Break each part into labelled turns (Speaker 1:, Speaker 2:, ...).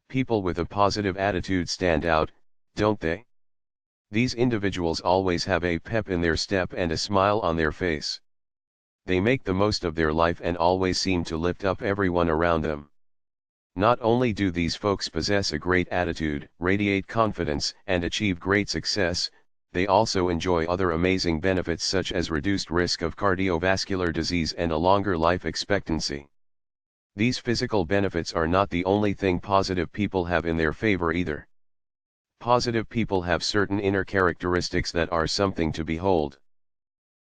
Speaker 1: People with a positive attitude stand out, don't they? These individuals always have a pep in their step and a smile on their face. They make the most of their life and always seem to lift up everyone around them. Not only do these folks possess a great attitude, radiate confidence, and achieve great success, they also enjoy other amazing benefits such as reduced risk of cardiovascular disease and a longer life expectancy. These physical benefits are not the only thing positive people have in their favor either. Positive people have certain inner characteristics that are something to behold.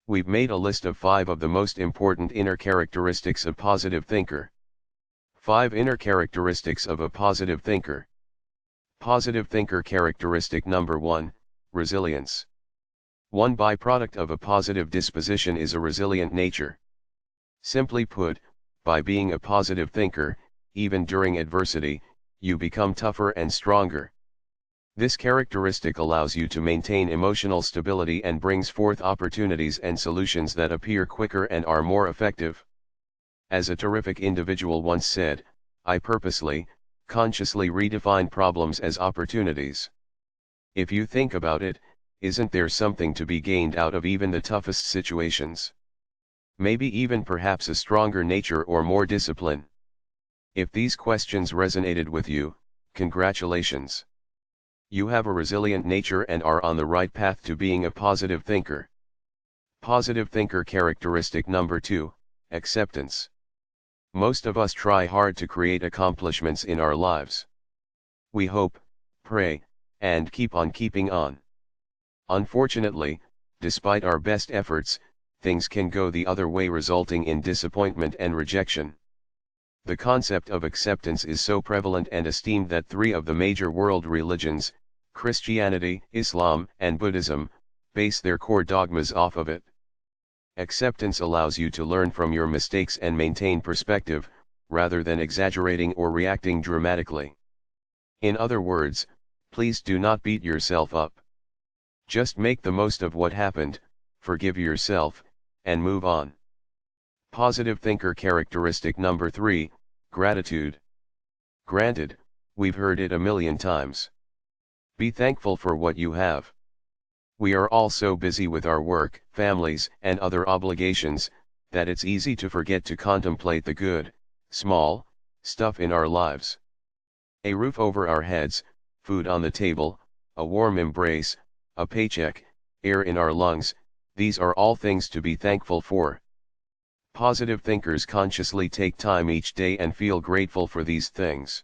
Speaker 1: We've made a list of 5 of the most important inner characteristics of a positive thinker. 5 inner characteristics of a positive thinker. Positive thinker characteristic number 1, resilience. One byproduct of a positive disposition is a resilient nature. Simply put, by being a positive thinker, even during adversity, you become tougher and stronger. This characteristic allows you to maintain emotional stability and brings forth opportunities and solutions that appear quicker and are more effective. As a terrific individual once said, I purposely, consciously redefine problems as opportunities. If you think about it, isn't there something to be gained out of even the toughest situations? Maybe even perhaps a stronger nature or more discipline. If these questions resonated with you, congratulations. You have a resilient nature and are on the right path to being a positive thinker. Positive thinker characteristic number 2, acceptance. Most of us try hard to create accomplishments in our lives. We hope, pray, and keep on keeping on. Unfortunately, despite our best efforts, things can go the other way, resulting in disappointment and rejection. The concept of acceptance is so prevalent and esteemed that 3 of the major world religions, Christianity, Islam, and Buddhism, base their core dogmas off of it. Acceptance allows you to learn from your mistakes and maintain perspective, rather than exaggerating or reacting dramatically. In other words, please do not beat yourself up. Just make the most of what happened, forgive yourself, and move on. Positive thinker characteristic number 3, gratitude. Granted, we've heard it a million times. Be thankful for what you have. We are all so busy with our work, families, and other obligations, that it's easy to forget to contemplate the good, small, stuff in our lives. A roof over our heads, food on the table, a warm embrace, a paycheck, air in our lungs, these are all things to be thankful for. Positive thinkers consciously take time each day and feel grateful for these things.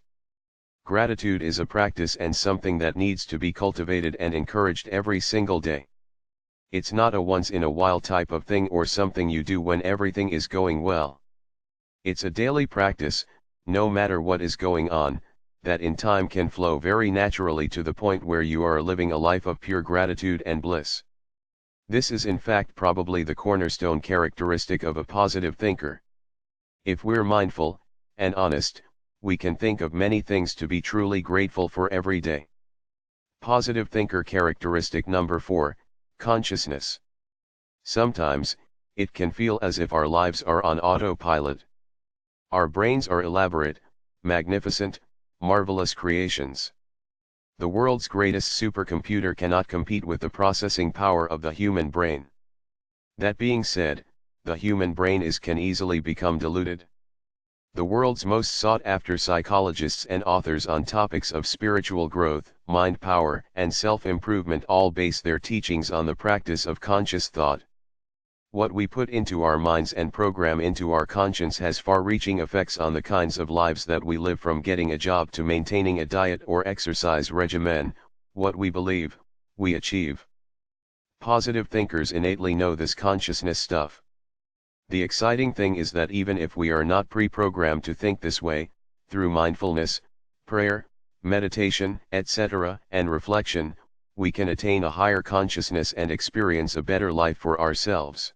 Speaker 1: Gratitude is a practice and something that needs to be cultivated and encouraged every single day. It's not a once-in-a-while type of thing or something you do when everything is going well. It's a daily practice, no matter what is going on, that in time can flow very naturally to the point where you are living a life of pure gratitude and bliss. This is in fact probably the cornerstone characteristic of a positive thinker. If we're mindful, and honest, we can think of many things to be truly grateful for every day. Positive thinker characteristic number 4, consciousness. Sometimes, it can feel as if our lives are on autopilot. Our brains are elaborate, magnificent, marvelous creations. The world's greatest supercomputer cannot compete with the processing power of the human brain. That being said, the human brain can easily become deluded. The world's most sought-after psychologists and authors on topics of spiritual growth, mind power, and self-improvement all base their teachings on the practice of conscious thought. What we put into our minds and program into our conscience has far-reaching effects on the kinds of lives that we live, from getting a job to maintaining a diet or exercise regimen. What we believe, we achieve. Positive thinkers innately know this consciousness stuff. The exciting thing is that even if we are not pre-programmed to think this way, through mindfulness, prayer, meditation, etc., and reflection, we can attain a higher consciousness and experience a better life for ourselves.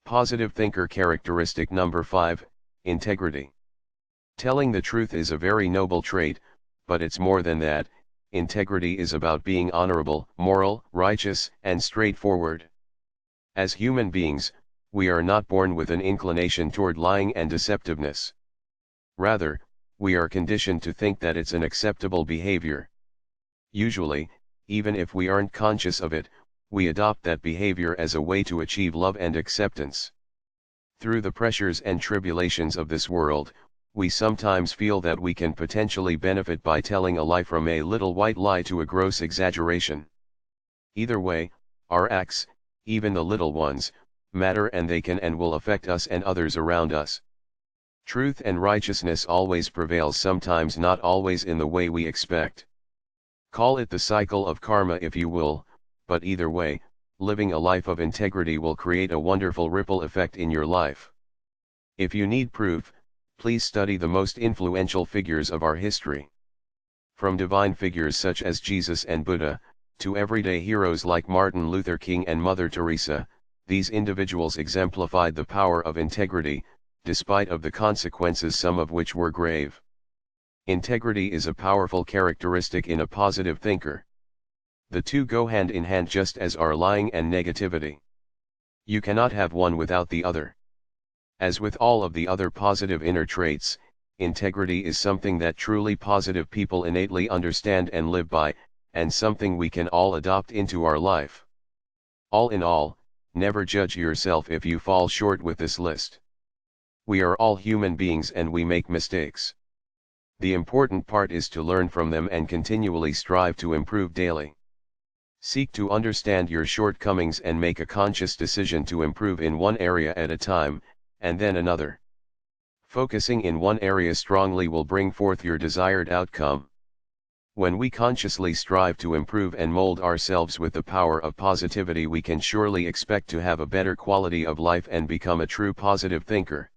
Speaker 1: Positive thinker characteristic number 5, integrity. Telling the truth is a very noble trait, but it's more than that. Integrity is about being honorable, moral, righteous, and straightforward. As human beings, we are not born with an inclination toward lying and deceptiveness. Rather, we are conditioned to think that it's an acceptable behavior. Usually, even if we aren't conscious of it, we adopt that behavior as a way to achieve love and acceptance. Through the pressures and tribulations of this world, we sometimes feel that we can potentially benefit by telling a lie, from a little white lie to a gross exaggeration. Either way, our acts, even the little ones, matter, and they can and will affect us and others around us. Truth and righteousness always prevails, sometimes not always in the way we expect. Call it the cycle of karma if you will, but either way, living a life of integrity will create a wonderful ripple effect in your life. If you need proof, please study the most influential figures of our history. From divine figures such as Jesus and Buddha, to everyday heroes like Martin Luther King and Mother Teresa, these individuals exemplified the power of integrity, despite of the consequences, some of which were grave. Integrity is a powerful characteristic in a positive thinker. The two go hand in hand, just as are lying and negativity. You cannot have one without the other. As with all of the other positive inner traits, integrity is something that truly positive people innately understand and live by, and something we can all adopt into our life. All in all, never judge yourself if you fall short with this list. We are all human beings and we make mistakes. The important part is to learn from them and continually strive to improve daily. Seek to understand your shortcomings and make a conscious decision to improve in one area at a time, and then another. Focusing in one area strongly will bring forth your desired outcome. When we consciously strive to improve and mold ourselves with the power of positivity, we can surely expect to have a better quality of life and become a true positive thinker.